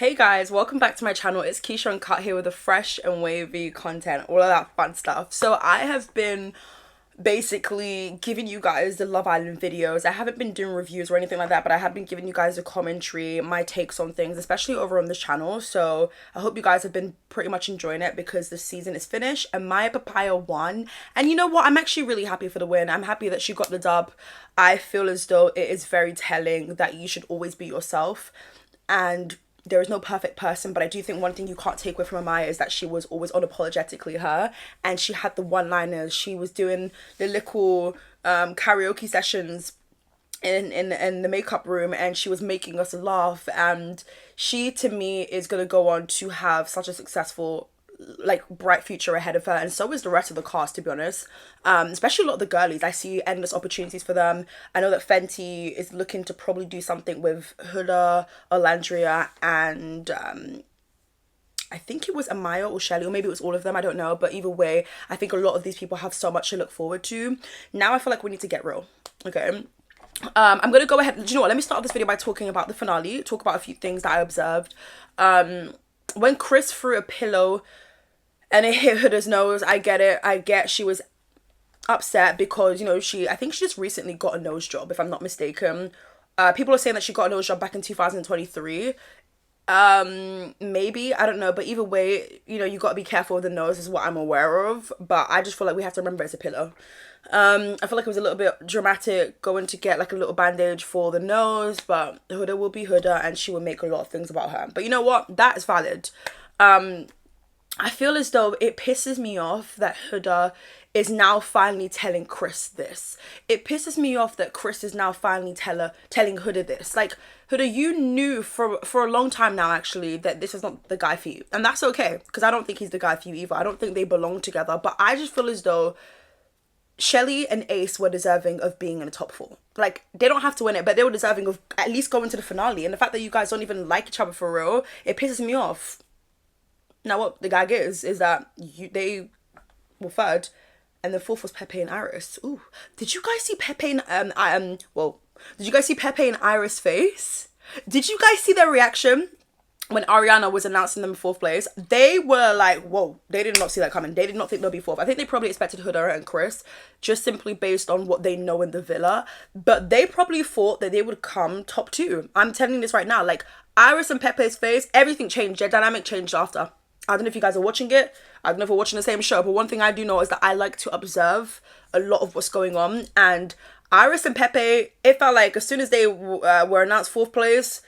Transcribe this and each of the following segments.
Hey guys, welcome back to my channel. It's Keisha and Cut here with the fresh and wavy content, all of that fun stuff. So I have been basically giving you guys the Love Island videos. I haven't been doing reviews or anything like that, but I have been giving you guys a commentary, my takes on things, especially over on this channel. So I hope you guys have been pretty much enjoying it because the season is finished and Maya Papaya won. And you know what? I'm actually really happy for the win. I'm happy that she got the dub. I feel as though it is very telling that you should always be yourself. And there is no perfect person, but I do think one thing you can't take away from Amaya is that she was always unapologetically her, and she had the one-liners. She was doing the little karaoke sessions in the makeup room, and she was making us laugh. And she, to me, is gonna go on to have such a successful, like, bright future ahead of her, and so is the rest of the cast, to be honest. Especially a lot of the girlies. I see endless opportunities for them. I know that Fenty is looking to probably do something with Huda, Nicolandria, and I think it was Amaya or Shelly, or maybe it was all of them, I don't know. But either way, I think a lot of these people have so much to look forward to. Now I feel like we need to get real, okay? I'm gonna go ahead. Do you know what? Let me start off this video by talking about the finale, talk about a few things that I observed. When Chris threw a pillow and it hit Huda's nose, I get it. I get she was upset because, you know, I think she just recently got a nose job, if I'm not mistaken. People are saying that she got a nose job back in 2023. Maybe, I don't know, but either way, you know, you got to be careful with the nose is what I'm aware of, but I just feel like we have to remember it's a pillow. I feel like it was a little bit dramatic going to get like a little bandage for the nose, but Huda will be Huda and she will make a lot of things about her. But you know what? That is valid. I feel as though it pisses me off that Huda is now finally telling Chris this. It pisses me off that Chris is now finally telling Huda this. Like, Huda, you knew for a long time now, actually, that this is not the guy for you. And that's okay, because I don't think he's the guy for you either. I don't think they belong together. But I just feel as though Shelly and Ace were deserving of being in the top four. Like, they don't have to win it, but they were deserving of at least going to the finale. And the fact that you guys don't even like each other for real, it pisses me off. Now, what the gag is that they were third, and the fourth was Pepe and Iris. Ooh, did you guys see Pepe and did you guys see Pepe and Iris' face? Did you guys see their reaction when Ariana was announcing them in fourth place? They were like, whoa, they did not see that coming. They did not think they'll be fourth. I think they probably expected Huda and Chris, just simply based on what they know in the villa. But they probably thought that they would come top two. I'm telling you this right now. Like, Iris and Pepe's face, everything changed. Their dynamic changed after. I don't know if you guys are watching it. I don't know if we're watching the same show, but one thing I do know is that I like to observe a lot of what's going on. And Iris and Pepe, it felt like as soon as they were announced fourth place,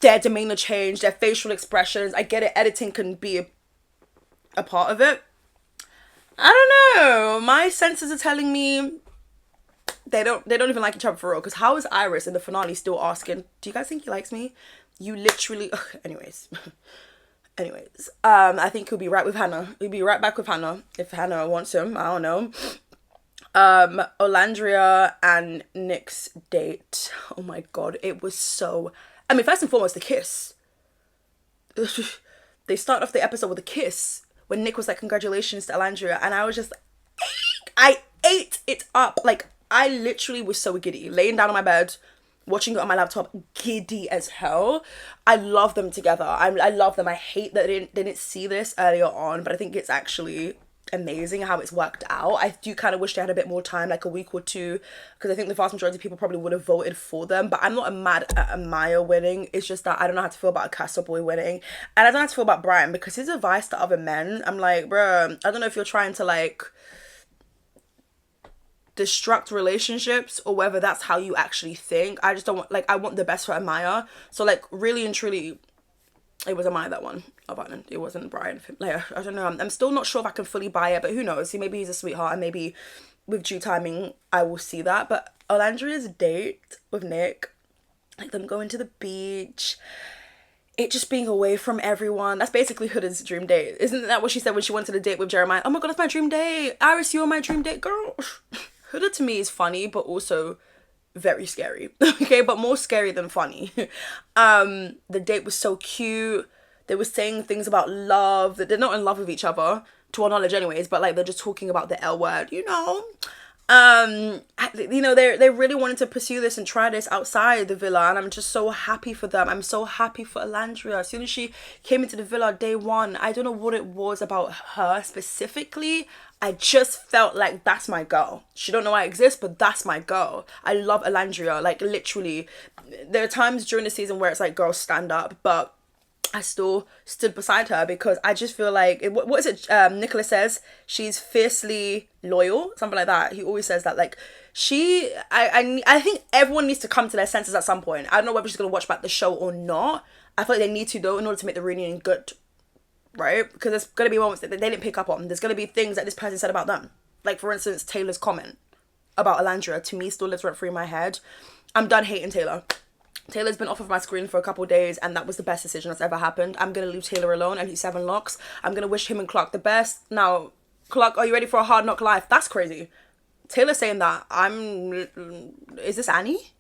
their demeanor changed, their facial expressions. I get it, editing can be a part of it. I don't know. My senses are telling me they don't even like each other for real. Because how is Iris in the finale still asking, do you guys think he likes me? You literally... Anyways... I think he'll be right with Hannah. He'll be right back with Hannah if Hannah wants him. I don't know. Nicolandria and Nick's date. Oh my god, it was so... I mean, first and foremost, the kiss. They start off the episode with a kiss when Nick was like, congratulations to Nicolandria, and I was just... I ate it up. Like, I literally was so giddy. Laying down on my bed, watching it on my laptop, giddy as hell. I love them together. I love them. I hate that they didn't see this earlier on, but I think it's actually amazing how it's worked out. I do kind of wish they had a bit more time, like a week or two, because I think the vast majority of people probably would have voted for them. But I'm not mad at Amaya winning. It's just that I don't know how to feel about a Castle Boy winning, and I don't know how to feel about Brian, because his advice to other men, I'm like, bruh, I don't know if you're trying to like destruct relationships or whether that's how you actually think. I just don't want, like, I want the best for Amaya. So like, really and truly, it was Amaya that won Love Island. It wasn't Brian. Like, I don't know. I'm still not sure if I can fully buy it, but who knows? Maybe he's a sweetheart, and maybe with due timing I will see that. But Nicolandria's date with Nick, like them going to the beach, it just being away from everyone, that's basically Huda's dream date. Isn't that what she said when she went to the date with Jeremiah? Oh my god, that's my dream date. Iris, you're my dream date, girl. Huda to me is funny, but also very scary. Okay, but more scary than funny. The date was so cute. They were saying things about love, that they're not in love with each other, to our knowledge anyways, but like they're just talking about the L word, you know. They really wanted to pursue this and try this outside the villa, and I'm just so happy for them. I'm so happy for Alandria. As soon as she came into the villa day one, I don't know what it was about her specifically, I just felt like that's my girl. She don't know I exist, but that's my girl. I love Alandria. Like, literally, there are times during the season where it's like, girls, stand up, but I still stood beside her because I just feel like what is it? Nicholas says she's fiercely loyal, something like that. He always says that. Like, I think everyone needs to come to their senses at some point. I don't know whether she's gonna watch back the show or not. I feel like they need to, though, in order to make the reunion good, right? Because there's gonna be moments that they didn't pick up on. There's gonna be things that this person said about them. Like, for instance, Taylor's comment about Alandria to me still lives rent free in my head. I'm done hating Taylor. Taylor's been off of my screen for a couple of days, and that was the best decision that's ever happened. I'm going to leave Taylor alone and he's 7 locks. I'm going to wish him and Clark the best. Now, Clark, are you ready for a hard knock life? That's crazy. Taylor saying that, is this Annie?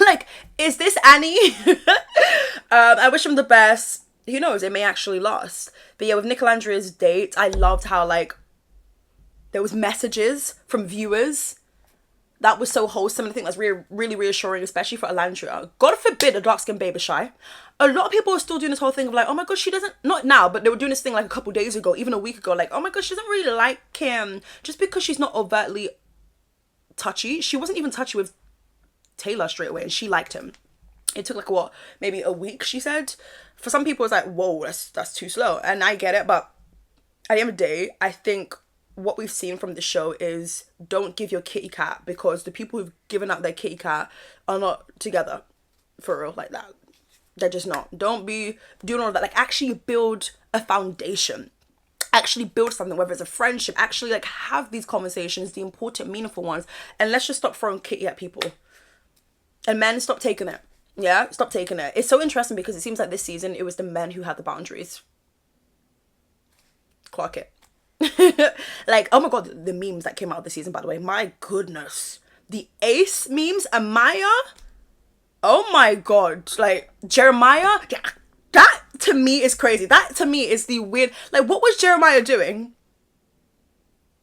Like, is this Annie? I wish him the best. Who knows, it may actually last. But yeah, with Nicolandria's date, I loved how, like, there was messages from viewers. That was so wholesome, and I think that's really, really reassuring, especially for Alandria. God forbid a dark-skinned babe is shy. A lot of people are still doing this whole thing of like, oh my gosh, she doesn't, not now, but they were doing this thing like a couple days ago, even a week ago, like, oh my gosh, she doesn't really like him. Just because she's not overtly touchy. She wasn't even touchy with Taylor straight away, and she liked him. It took like, what, maybe a week, she said? For some people, it's like, whoa, that's too slow. And I get it, but at the end of the day, I think what we've seen from the show is don't give your kitty cat, because the people who've given up their kitty cat are not together for real like that. They're just not. Don't be doing all of that. Like, actually build a foundation. Actually build something, whether it's a friendship. Actually, like, have these conversations, the important, meaningful ones. And let's just stop throwing kitty at people. And men, stop taking it. Yeah, stop taking it. It's so interesting because it seems like this season, it was the men who had the boundaries. Clock it. Like, oh my god, the memes that came out this season, by the way, my goodness, the Ace memes and Maya, oh my god, like Jeremiah, that to me is crazy. That to me is the weird, like, what was Jeremiah doing?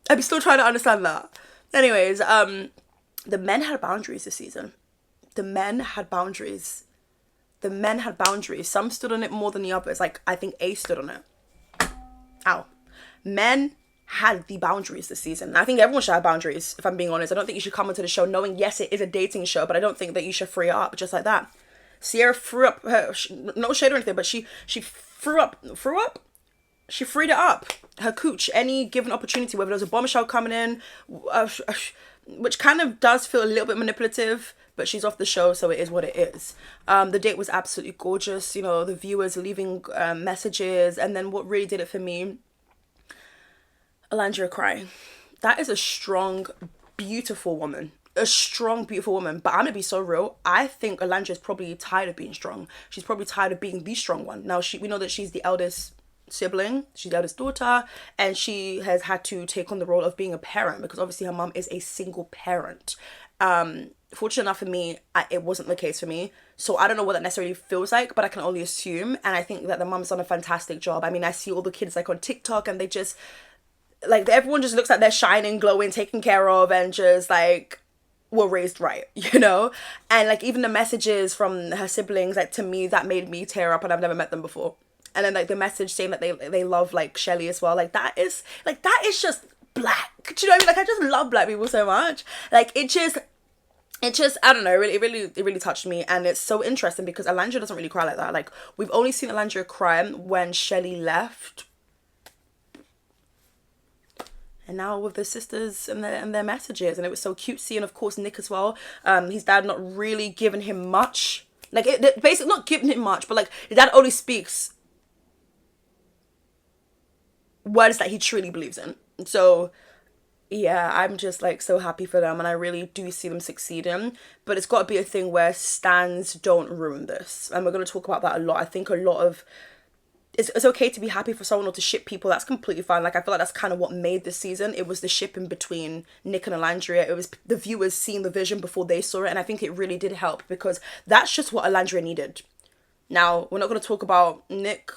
I'm still trying to understand that. Anyways, the men had boundaries this season. The men had boundaries. Some stood on it more than the others. Like, I think Ace stood on it. Ow. Men had the boundaries this season. I think everyone should have boundaries, if I'm being honest. I don't think you should come into the show knowing, yes, it is a dating show, but I don't think that you should free up just like that. Sierra threw up her, no shade or anything, but she freed it up, her cooch, any given opportunity, whether there was a bombshell coming in, which kind of does feel a little bit manipulative, but she's off the show, so it is what it is. The date was absolutely gorgeous, you know, the viewers leaving messages, and then what really did it for me, Alandria crying. That is a strong, beautiful woman. A strong, beautiful woman. But I'm gonna be so real. I think Alandria's probably tired of being strong. She's probably tired of being the strong one. Now, we know that she's the eldest sibling. She's the eldest daughter. And she has had to take on the role of being a parent, because obviously her mum is a single parent. Fortunate enough for me, it wasn't the case for me. So I don't know what that necessarily feels like, but I can only assume. And I think that the mum's done a fantastic job. I mean, I see all the kids like on TikTok, and they just, like, everyone just looks like they're shining, glowing, taken care of, and just like were raised right, you know? And like, even the messages from her siblings, like, to me, that made me tear up, and I've never met them before. And then like the message saying that they love like Shelly as well, like that is just black. Do you know what I mean? Like, I just love black people so much. Like, it just I don't know, it really touched me. And it's so interesting because Alandria doesn't really cry like that. Like, we've only seen Alandria cry when Shelly left. And now with the sisters and their messages, and it was so cutesy. And of course Nick as well, his dad not really giving him much, like, it basically not giving him much, but like, his dad only speaks words that he truly believes in. So yeah, I'm just like so happy for them, and I really do see them succeeding. But it's got to be a thing where stans don't ruin this, and we're going to talk about that a lot. I think a lot of it's okay to be happy for someone or to ship people. That's completely fine. Like, I feel like that's kind of what made this season. It was the shipping between Nick and Alandria. It was the viewers seeing the vision before they saw it. And I think it really did help, because that's just what Alandria needed. Now, we're not going to talk about Nick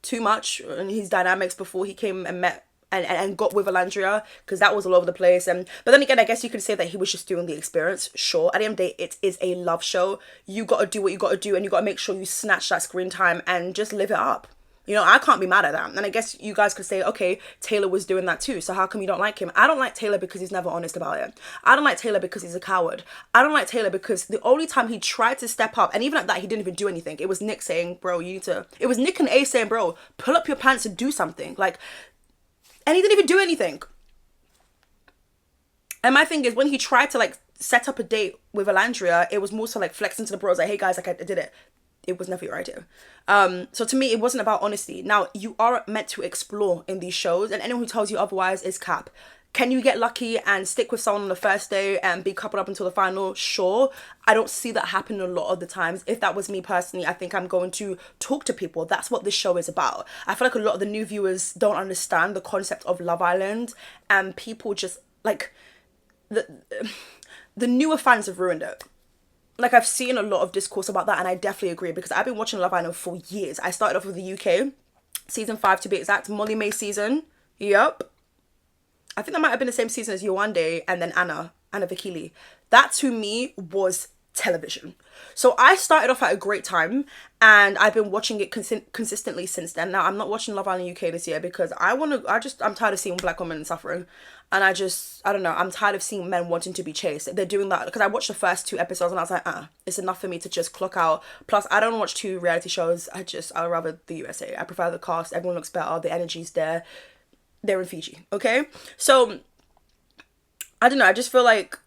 too much and his dynamics before he came and met and got with Nicolandria, because that was all over the place. And but then again, I guess you could say that he was just doing the experience. Sure, at the end of the day, it is a love show. You got to do what you got to do, and you got to make sure you snatch that screen time and just live it up. You know, I can't be mad at that. And I guess you guys could say, okay, Taylor was doing that too, so how come you don't like him? I don't like Taylor because he's never honest about it. I don't like Taylor because he's a coward. I don't like Taylor because the only time he tried to step up, and even at that, he didn't even do anything. It was Nick saying, bro, you need to... It was Nick and A saying, bro, pull up your pants and do something. Like, and he didn't even do anything. And my thing is, when he tried to, like, set up a date with Nicolandria, it was more so, like, flexing to the bros, like, hey, guys, like, I did it. It was never your idea. So to me, it wasn't about honesty. Now, you are meant to explore in these shows, and anyone who tells you otherwise is cap. Can you get lucky and stick with someone on the first day and be coupled up until the final? Sure. I don't see that happen a lot of the times. If that was me personally, I think I'm going to talk to people. That's what this show is about. I feel like a lot of the new viewers don't understand the concept of Love Island, and people just, like, the newer fans have ruined it. Like, I've seen a lot of discourse about that, and I definitely agree, because I've been watching Love Island for years. I started off with the UK, season 5 to be exact, Molly May season. Yep. I think that might have been the same season as Yewande and then Anna Vikili. That, to me, was television. So I started off at a great time, and I've been watching it consistently since then. Now, I'm not watching Love Island UK this year because I'm tired of seeing black women suffering. And I don't know, I'm tired of seeing men wanting to be chased. They're doing that because I watched the first 2 episodes and I was like, it's enough for me to just clock out. Plus, I don't watch 2 reality shows. I'd rather the USA. I prefer the cast. Everyone looks better. The energy's there. They're in Fiji. Okay? So, I don't know. I just feel like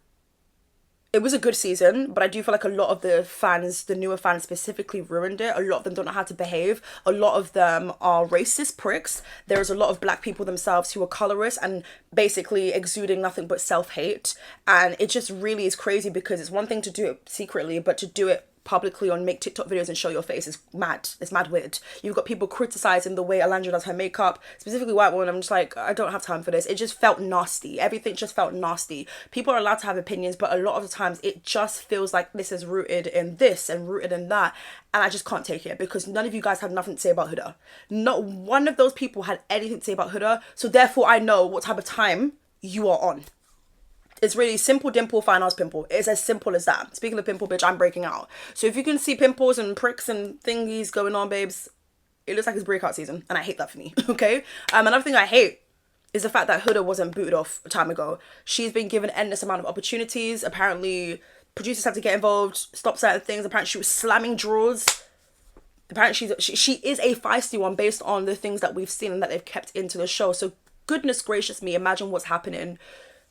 it was a good season, but I do feel like a lot of the fans, the newer fans specifically, ruined it. A lot of them don't know how to behave. A lot of them are racist pricks. There's a lot of black people themselves who are colorist and basically exuding nothing but self-hate. And it just really is crazy, because it's one thing to do it secretly, but to do it publicly on make TikTok videos and show your face is mad. It's mad weird. You've got people criticizing the way Nicolandria does her makeup, specifically white women. I'm just like, I don't have time for this. It just felt nasty. Everything just felt nasty. People are allowed to have opinions, but a lot of the times it just feels like this is rooted in this and rooted in that, and I just can't take it, because none of you guys have nothing to say about Huda. Not one of those people had anything to say about Huda, so therefore I know what type of time you are on. It's really simple dimple, fine ass pimple. It's as simple as that. Speaking of pimple, bitch, I'm breaking out. So if you can see pimples and pricks and thingies going on, babes, it looks like it's breakout season. And I hate that for me, okay? Another thing I hate is the fact that Huda wasn't booted off a time ago. She's been given endless amount of opportunities. Apparently, producers have to get involved, stop certain things. Apparently, she was slamming drawers. Apparently, she is a feisty one based on the things that we've seen and that they've kept into the show. So goodness gracious me, imagine what's happening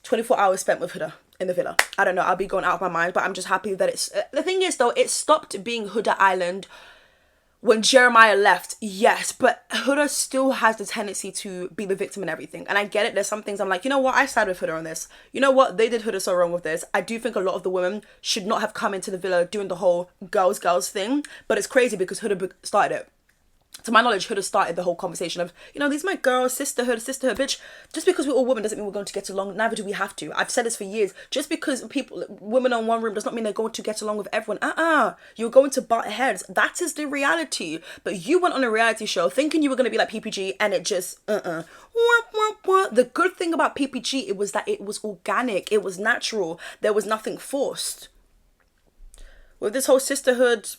24 hours spent with Huda in the villa. I don't know, I'll be going out of my mind, but I'm just happy that it's... The thing is, though, it stopped being Huda Island when Jeremiah left, yes, but Huda still has the tendency to be the victim in everything. And I get it, there's some things I'm like, you know what, I side with Huda on this. You know what, they did Huda so wrong with this. I do think a lot of the women should not have come into the villa doing the whole girls thing, but it's crazy because Huda started it. To my knowledge, Huda started the whole conversation of, you know, these are my girls, sisterhood, bitch. Just because we're all women doesn't mean we're going to get along. Neither do we have to. I've said this for years. Just because women on one room does not mean they're going to get along with everyone. You're going to butt heads. That is the reality. But you went on a reality show thinking you were going to be like PPG, and it just, The good thing about PPG, it was that it was organic. It was natural. There was nothing forced. With this whole sisterhood,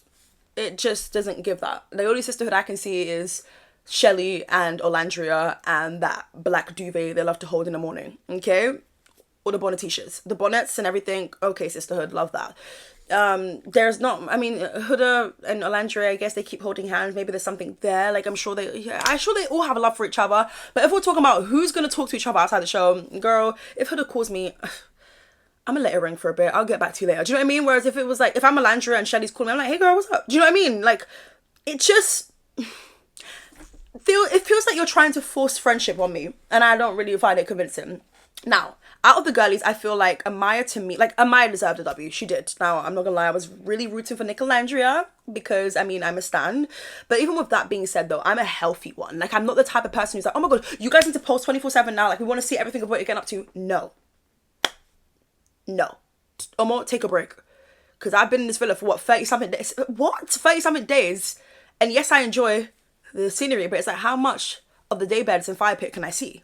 it just doesn't give that. The only sisterhood I can see is Shelly and Nicolandria and that black duvet they love to hold in the morning, okay? Or the bonnetishas. The bonnets and everything, okay, sisterhood, love that. There's not, I mean, Huda and Nicolandria, I guess they keep holding hands. Maybe there's something there. Like, I'm sure they all have a love for each other. But if we're talking about who's going to talk to each other outside the show, girl, if Huda calls me... I'm gonna let it ring for a bit. I'll get back to you later. Do you know what I mean? Whereas if it was like, if I'm Nicolandria and Shelly's calling me, I'm like, hey girl, what's up? Do you know what I mean? Like, it just feels like you're trying to force friendship on me, and I don't really find it convincing. Now, out of the girlies, I feel like Amaya deserved a W. She did. Now, I'm not gonna lie, I was really rooting for Nicolandria because, I mean, I'm a stan. But even with that being said, though, I'm a healthy one. Like, I'm not the type of person who's like, oh my god, you guys need to post 24/7 now. Like, we want to see everything of what you're getting up to. No. Omo, take a break. Because I've been in this villa for 30-something days. 30-something days. And yes, I enjoy the scenery, but it's like, how much of the day beds and fire pit can I see?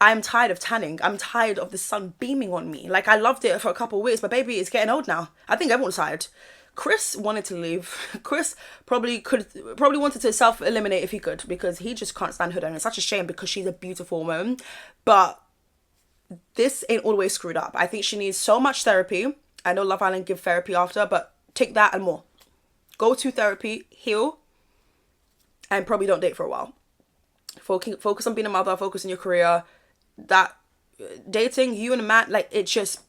I'm tired of tanning. I'm tired of the sun beaming on me. Like, I loved it for a couple of weeks, but baby, it's getting old now. I think everyone's tired. Chris wanted to leave. Chris probably wanted to self-eliminate if he could, because he just can't stand Huda, and it's such a shame because she's a beautiful woman. But this ain't all the way screwed up. I think she needs so much therapy. I know Love Island give therapy after, but take that and more. Go to therapy, heal, and probably don't date for a while. Focus on being a mother, focus on your career. That dating, you and a man, like, it just,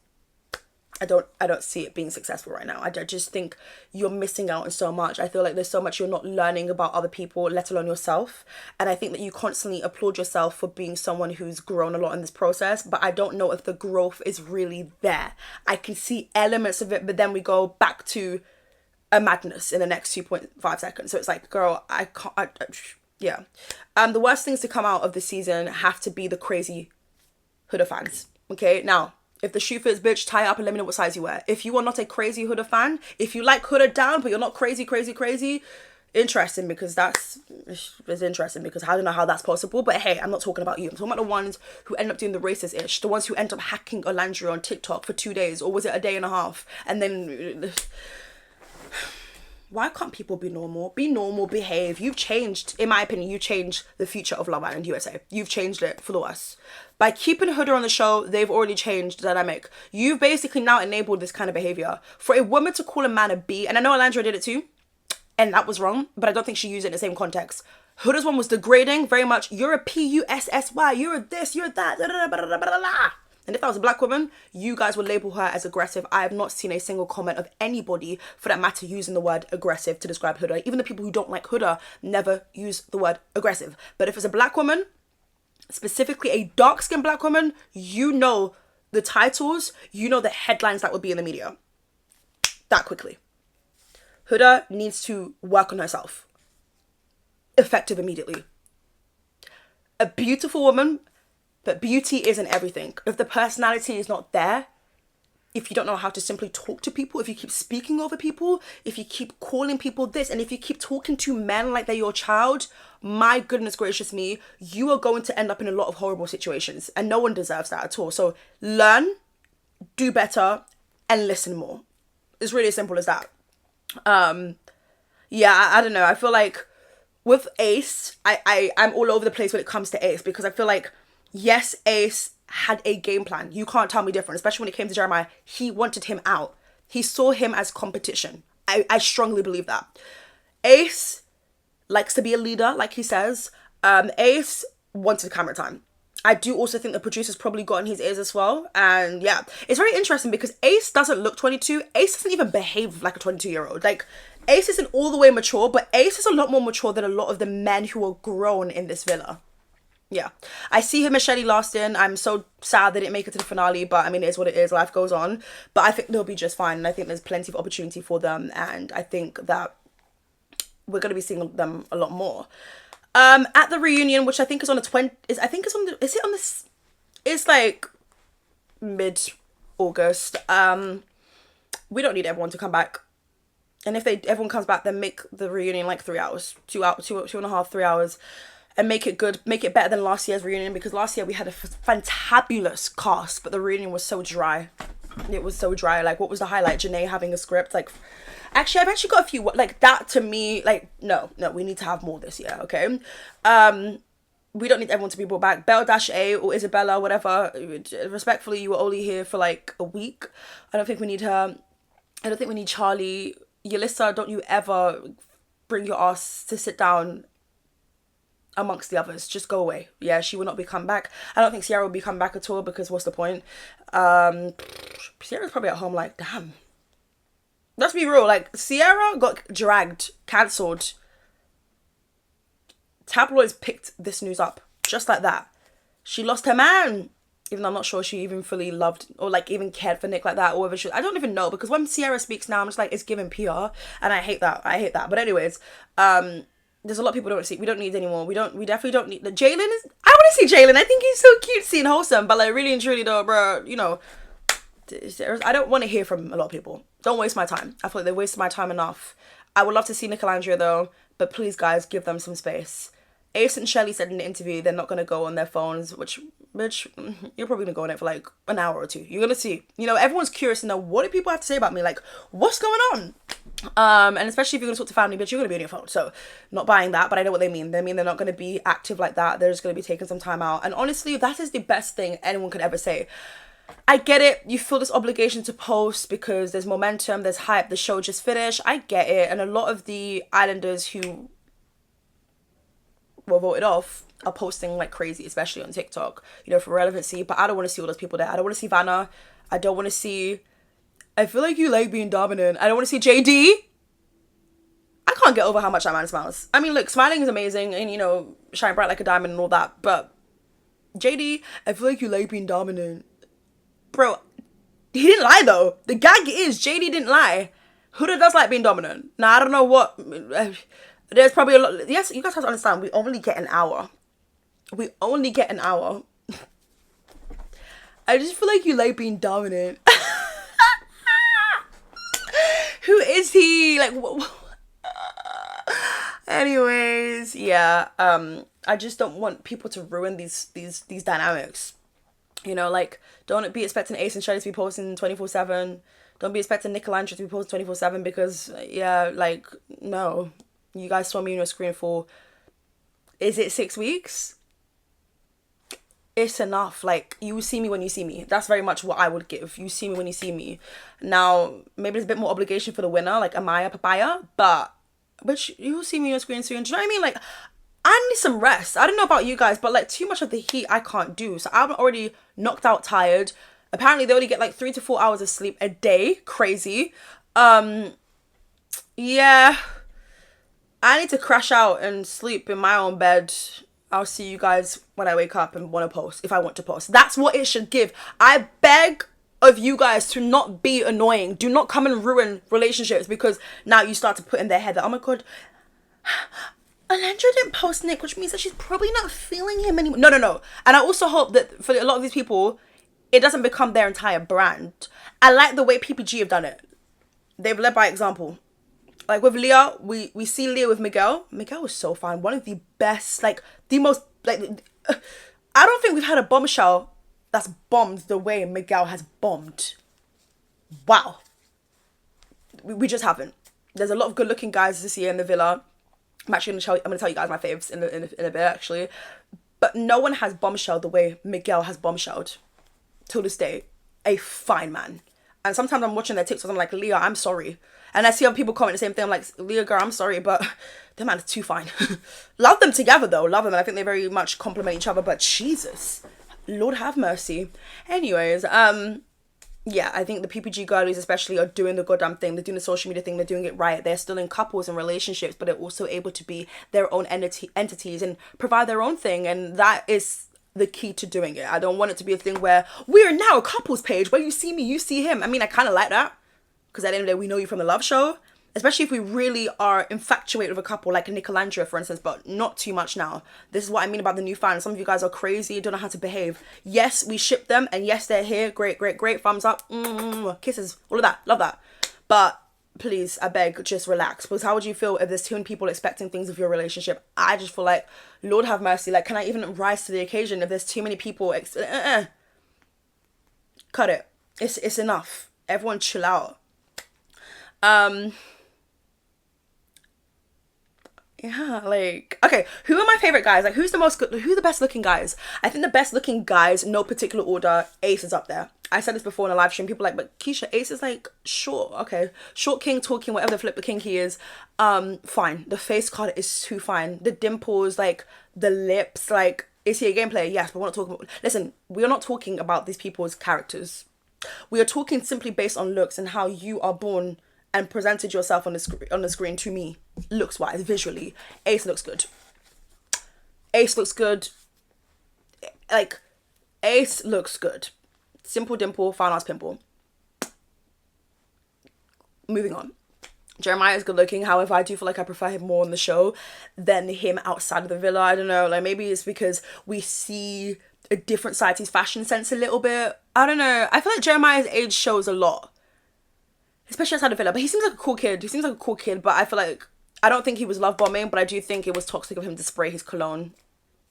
I don't see it being successful right now. I just think you're missing out on so much. I feel like there's so much you're not learning about other people, let alone yourself. And I think that you constantly applaud yourself for being someone who's grown a lot in this process, but I don't know if the growth is really there. I can see elements of it, but then we go back to a madness in the next 2.5 seconds. So it's like, girl, I can't, yeah. The worst things to come out of this season have to be the crazy Huda fans. Okay, now, if the shoe fits, bitch, tie it up and let me know what size you wear. If you are not a crazy Huda fan, if you like Huda down, but you're not crazy, interesting, because it's interesting, because I don't know how that's possible. But hey, I'm not talking about you. I'm talking about the ones who end up doing the racist ish, the ones who end up hacking Nicolandria on TikTok for 2 days, or was it a day and a half? And then, why can't people be normal? Be normal, behave. You've changed, in my opinion, you changed the future of Love Island USA. You've changed it for the worse. By keeping Huda on the show, they've already changed the dynamic. You've basically now enabled this kind of behaviour. For a woman to call a man a B, and I know Nicolandria did it too, and that was wrong, but I don't think she used it in the same context. Huda's one was degrading, very much, you're a P-U-S-S-Y, you're a this, you're that, and if that was a black woman, you guys would label her as aggressive. I have not seen a single comment of anybody, for that matter, using the word aggressive to describe Huda. Even the people who don't like Huda never use the word aggressive. But if it's a black woman, specifically a dark-skinned black woman, you know the titles, you know the headlines that would be in the media. That quickly. Huda needs to work on herself. Effective immediately. A beautiful woman, but beauty isn't everything. If the personality is not there, if you don't know how to simply talk to people, if you keep speaking over people, if you keep calling people this, and if you keep talking to men like they're your child, my goodness gracious me, you are going to end up in a lot of horrible situations, and no one deserves that at all. So learn, do better, and listen more. It's really as simple as that. Yeah, I don't know. I feel like with Ace, I'm all over the place when it comes to Ace, because I feel like, yes, Ace had a game plan. You can't tell me different, especially when it came to Jeremiah. He wanted him out. He saw him as competition. I strongly believe that. Ace likes to be a leader, like he says. Ace wanted camera time. I do also think the producers probably got in his ears as well. And yeah, it's very interesting because Ace doesn't look 22. Ace doesn't even behave like a 22-year-old. Like, Ace isn't all the way mature, but Ace is a lot more mature than a lot of the men who are grown in this villa. Yeah, I see him and Shelly last in. I'm so sad they didn't make it to the finale, but I mean, it is what it is. Life goes on. But I think they'll be just fine, and I think there's plenty of opportunity for them, and I think that we're going to be seeing them a lot more. At the reunion, which I think is on the 20th, it's like mid-August. We don't need everyone to come back. And if everyone comes back, then make the reunion like 3 hours, 2.5, 3 hours. And make it good, make it better than last year's reunion, because last year we had a fantabulous cast, but the reunion was so dry. It was so dry. Like, what was the highlight? Janae having a script. Like, actually, I've actually got a few, like, that to me, like, no, we need to have more this year, okay? We don't need everyone to be brought back. Belle-A or Isabella, whatever, respectfully, you were only here for like a week. I don't think we need her. I don't think we need Charlie. Yelissa, don't you ever bring your ass to sit down amongst the others. Just go away. Yeah, she will not be come back. I don't think Sierra will be come back at all, because what's the point? Sierra's probably at home like, damn. Let's be real. Like, Sierra got dragged, cancelled. Tabloids picked this news up just like that. She lost her man. Even though I'm not sure she even fully loved or like even cared for Nick like that, or whether she, I don't even know, because when Sierra speaks now, I'm just like, it's giving PR, and I hate that. But anyways, there's a lot of people we don't need anymore. We definitely don't need, Jalen is, I want to see Jalen. I think he's so cutesy and wholesome, but like, really and truly though, bro, you know, I don't want to hear from a lot of people. Don't waste my time. I feel like they wasted my time enough. I would love to see Nicolandria though, but please guys, give them some space. Ace and Shelley said in the interview they're not going to go on their phones, which, bitch, you're probably going to go on it for like an hour or two. You're going to see. You know, everyone's curious to know, what do people have to say about me? Like, what's going on? And especially if you're going to talk to family, bitch, you're going to be on your phone. So, not buying that, but I know what they mean. They mean they're not going to be active like that. They're just going to be taking some time out. And honestly, that is the best thing anyone could ever say. I get it. You feel this obligation to post because there's momentum, there's hype, the show just finished. I get it. And a lot of the islanders who were voted off are posting like crazy, especially on TikTok, you know, for relevancy. But I don't want to see all those people there. I don't want to see Vanna. I don't want to see... I feel like you like being dominant. I don't want to see JD. I can't get over how much that man smiles. I mean, look, smiling is amazing and, you know, shine bright like a diamond and all that. But JD, I feel like you like being dominant. Bro, he didn't lie though. The gag is JD didn't lie. Huda does like being dominant. Now, I don't know what... There's probably a lot... Yes, you guys have to understand, we only get an hour. We only get an hour. I just feel like you like being dominant. Who is he? Like, anyways, yeah. I just don't want people to ruin these dynamics. You know, like, don't be expecting Ace and Shelley to be posting 24/7. Don't be expecting Nicolandria to be posting 24/7 because, yeah, like, no. You guys saw me on your screen for, is it 6 weeks? It's enough. Like, you see me when you see me. That's very much what I would give. You see me when you see me. Now, maybe there's a bit more obligation for the winner, like Amaya Papaya, but you'll see me on your screen soon. Do you know what I mean? Like, I need some rest. I don't know about you guys, but like too much of the heat I can't do. So I'm already knocked out, tired. Apparently they only get like 3 to 4 hours of sleep a day. Crazy. Yeah. I need to crash out and sleep in my own bed. I'll see you guys when I wake up and want to post, if I want to post. That's what it should give. I beg of you guys to not be annoying. Do not come and ruin relationships because now you start to put in their head that, oh my god, Alendra didn't post Nick, which means that she's probably not feeling him anymore. No. And I also hope that for a lot of these people, it doesn't become their entire brand. I like the way PPG have done it. They've led by example. Like with Leah, we see Leah with Miguel. Miguel was so fine. One of the best, like the most, like, I don't think we've had a bombshell that's bombed the way Miguel has bombed. Wow. We just haven't. There's a lot of good looking guys this year in the villa. I'm gonna tell you guys my faves in a bit actually. But no one has bombshelled the way Miguel has bombshelled. Till this day. A fine man. And sometimes I'm watching their TikToks, I'm like, Leah, I'm sorry. And I see other people comment the same thing. I'm like, Leah, girl, I'm sorry, but them man is too fine. Love them together, though. Love them. And I think they very much complement each other. But Jesus, Lord have mercy. Anyways, yeah, I think the PPG girlies especially are doing the goddamn thing. They're doing the social media thing. They're doing it right. They're still in couples and relationships, but they're also able to be their own entities and provide their own thing. And that is the key to doing it. I don't want it to be a thing where we are now a couples page where you see me, you see him. I mean, I kind of like that. Because at the end of the day, we know you from the love show. Especially if we really are infatuated with a couple, like Nicolandria, for instance, but not too much now. This is what I mean about the new fans. Some of you guys are crazy, don't know how to behave. Yes, we ship them, and yes, they're here. Great, great, great. Thumbs up. Kisses. All of that. Love that. But please, I beg, just relax. Because how would you feel if there's too many people expecting things of your relationship? I just feel like, Lord have mercy. Like, can I even rise to the occasion if there's too many people? Cut it. It's enough. Everyone chill out. Yeah, like, okay, who are my favorite guys? Like, who the best looking guys? I think the best looking guys, no particular order, Ace is up there. I said this before in a live stream. People are like, but Keisha, Ace is like short. Okay, short king, talking, whatever the flip the king he is. Fine. The face card is too fine. The dimples, like the lips, like, is he a game player? Yes, but we're not talking about, listen, we are not talking about these people's characters. We are talking simply based on looks and how you are born and presented yourself on the screen to me, looks wise, visually. Ace looks good. Ace looks good. Like, Ace looks good. Simple dimple, fine ass pimple. Moving on. Jeremiah is good looking. However, I do feel like I prefer him more on the show than him outside of the villa. I don't know. Like, maybe it's because we see a different side to his fashion sense a little bit. I don't know. I feel like Jeremiah's age shows a lot. Especially outside the villa. But he seems like a cool kid. But I feel like I don't think he was love bombing, but I do think it was toxic of him to spray his cologne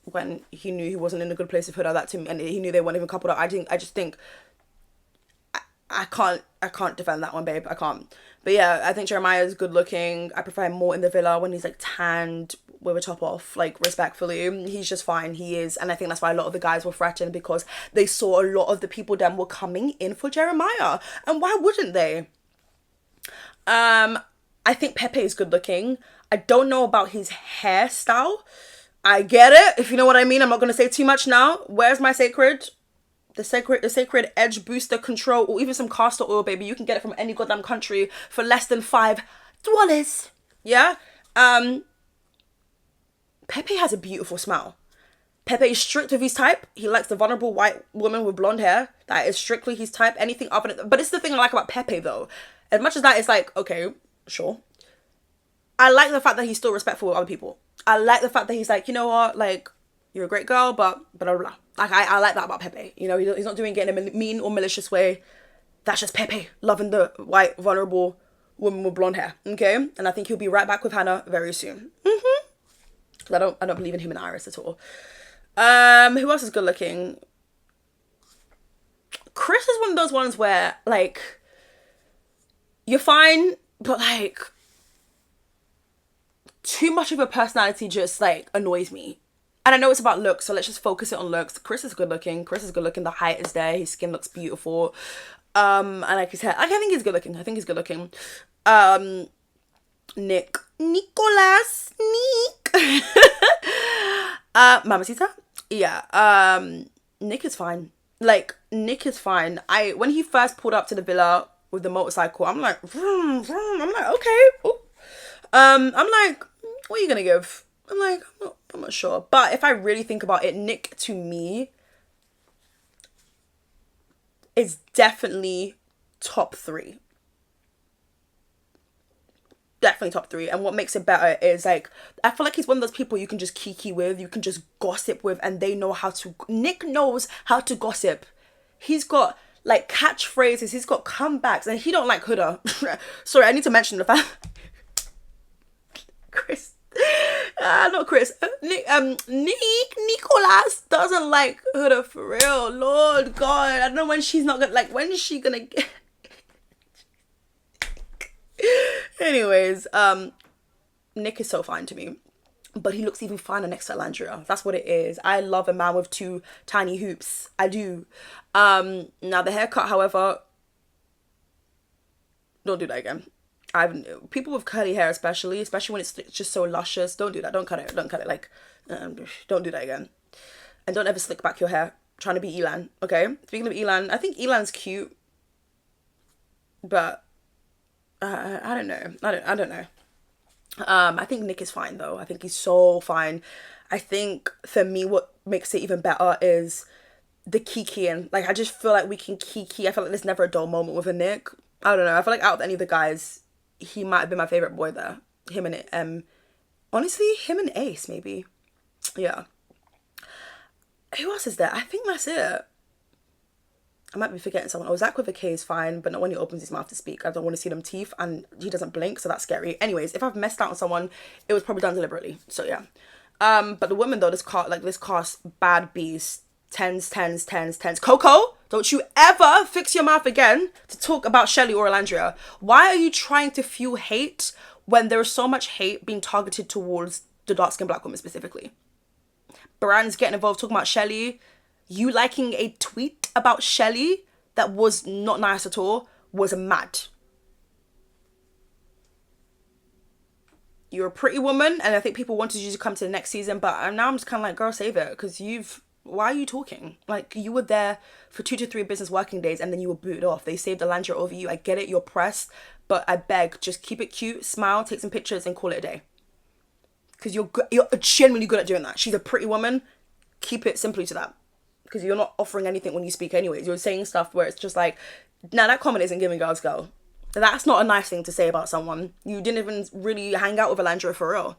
when he knew he wasn't in a good place with Huda. That to me, and he knew they weren't even coupled up. I just think I can't defend that one, babe. I can't. But yeah, I think Jeremiah is good looking. I prefer him more in the villa when he's like tanned with a top off, like respectfully. He's just fine. He is. And I think that's why a lot of the guys were threatened, because they saw a lot of the people then were coming in for Jeremiah. And why wouldn't they? I think Pepe is good looking. I don't know about his hairstyle. I get it, if you know what I mean. I'm not going to say too much now. Where's my sacred? The sacred edge booster control, or even some castor oil, baby. You can get it from any goddamn country for less than $5. Yeah? Pepe has a beautiful smile. Pepe is strict with his type. He likes the vulnerable white woman with blonde hair. That is strictly his type. Anything other than... But it's the thing I like about Pepe, though. As much as that, it's like, okay, sure. I like the fact that he's still respectful with other people. I like the fact that he's like, you know what, like, you're a great girl, but blah, blah, blah. Like, I like that about Pepe. You know, he's not doing it in a mean or malicious way. That's just Pepe, loving the white, vulnerable woman with blonde hair, okay? And I think he'll be right back with Hannah very soon. Because I don't believe in him and Iris at all. Who else is good looking? Chris is one of those ones where, like, you're fine, but, like, too much of a personality just, like, annoys me. And I know it's about looks, so let's just focus it on looks. Chris is good looking. The height is there. His skin looks beautiful. And like his hair, I think he's good looking. Nicolas, Mamacita? Yeah. Nick is fine. Like, Nick is fine. When he first pulled up to the villa with the motorcycle, I'm like, vroom, vroom. I'm like, okay. Ooh. I'm like, what are you gonna give? I'm like, I'm not sure. But if I really think about it, Nick, to me, is definitely top 3. Definitely top 3. And what makes it better is, like, I feel like he's one of those people you can just kiki with, you can just gossip with, and they know how to... Nick knows how to gossip. He's got, like, catchphrases, he's got comebacks, and he don't like Huda. Sorry, I need to mention the fact... Nicolas doesn't like Huda for real. Lord God, I don't know when she's not gonna, like, when is she gonna get... Anyways, Nick is so fine to me, but he looks even finer next to Nicolandria. That's what it is. I love a man with 2 tiny hoops. I do. Now the haircut, however, don't do that again. People with curly hair, especially when it's just so luscious, don't do that. Don't cut it. Like, don't do that again. And don't ever slick back your hair trying to be Elan. Okay. Speaking of Elan, I think Elan's cute, but I don't know. I don't know. I think Nick is fine though. I think he's so fine. I think for me, what makes it even better is the kikiing. Like, I just feel like we can kiki. I feel like there's never a dull moment with a Nick. I don't know. I feel like out of any of the guys, he might have been my favorite boy there. Him and honestly, him and Ace maybe. Yeah. Who else is there? I think that's it. I might be forgetting someone. Oh, Zach with a K is fine, but not when he opens his mouth to speak. I don't want to see them teeth, and he doesn't blink, so that's scary. Anyways, if I've messed out on someone, it was probably done deliberately. So yeah. But the women though, this cast, bad bees. Tens. Coco, don't you ever fix your mouth again to talk about Shelly or Nicolandria. Why are you trying to fuel hate when there is so much hate being targeted towards the dark-skinned black woman specifically? Brands getting involved talking about Shelly. You liking a tweet about Shelly that was not nice at all was mad. You're a pretty woman, and I think people wanted you to come to the next season, but now I'm just kind of like, girl, save it, because why are you talking? Like, you were there for 2 to 3 business working days and then you were booted off. They saved Nicolandria over you. I get it, you're pressed, but I beg, just keep it cute, smile, take some pictures and call it a day. Because you're genuinely good at doing that. She's a pretty woman. Keep it simply to that. Because you're not offering anything when you speak anyways. You're saying stuff where it's just like, nah, that comment isn't giving girls go. That's not a nice thing to say about someone. You didn't even really hang out with Nicolandria for real.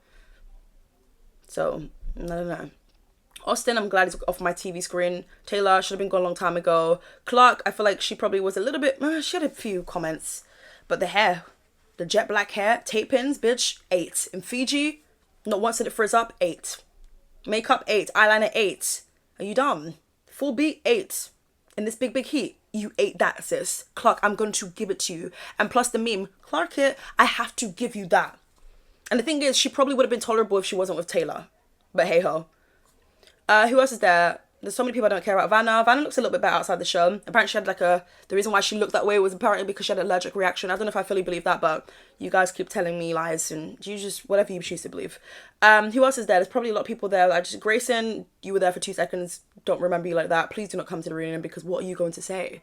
So, I don't know. Austin, I'm glad he's off my TV screen. Taylor should have been gone a long time ago. Clark, I feel like she probably was a little bit... she had a few comments. But the hair... The jet black hair, tape pins, bitch, 8. In Fiji, not once did it frizz up, 8. Makeup, 8. Eyeliner, 8. Are you dumb? Full beat, 8. In this big heat, you ate that, sis. Clark, I'm going to give it to you. And plus the meme, Clark it, I have to give you that. And the thing is, she probably would have been tolerable if she wasn't with Taylor. But hey ho. Who else is there? There's so many people I don't care about. Vanna looks a little bit better outside the show. Apparently she had like the reason why she looked that way was apparently because she had an allergic reaction. I don't know if I fully believe that, but you guys keep telling me lies and you just, whatever you choose to believe. Who else is there? There's probably a lot of people there. Grayson, you were there for 2 seconds. Don't remember you like that. Please do not come to the reunion because what are you going to say?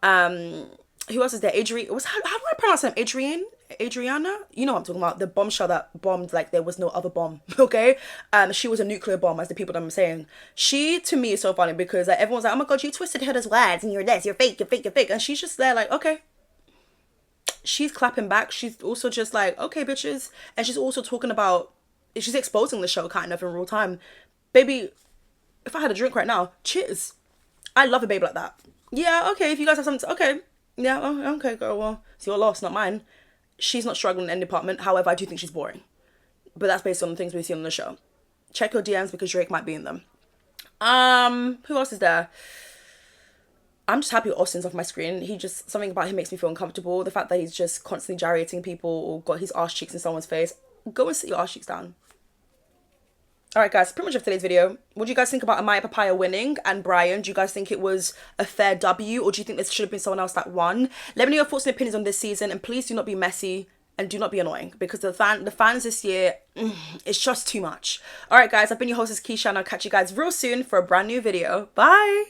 Who else is there? Adrian, how do I pronounce her name? Adriana? You know what I'm talking about. The bombshell that bombed like there was no other bomb, okay? She was a nuclear bomb, as the people that I'm saying. She, to me, is so funny because like, everyone's like, oh my god, you twisted Huda's words and you're this, you're fake. And she's just there like, okay. She's clapping back. She's also just like, okay, bitches. And she's also talking about, she's exposing the show kind of in real time. Baby, if I had a drink right now, cheers. I love a babe like that. Yeah, okay, if you guys have something to, okay. Yeah, oh, okay, girl, well, it's your loss, not mine. She's not struggling in any department. However, I do think she's boring. But that's based on the things we see on the show. Check your DMs because Drake might be in them. Who else is there? I'm just happy Austin's off my screen. Something about him makes me feel uncomfortable. The fact that he's just constantly gyrating people or got his arse cheeks in someone's face. Go and sit your arse cheeks down. Alright guys, pretty much of today's video. What do you guys think about Amaya Papaya winning and Brian? Do you guys think it was a fair W or do you think this should have been someone else that won? Let me know your thoughts and opinions on this season and please do not be messy and do not be annoying because the fans this year, it's just too much. Alright guys, I've been your host ItzKeisha and I'll catch you guys real soon for a brand new video. Bye!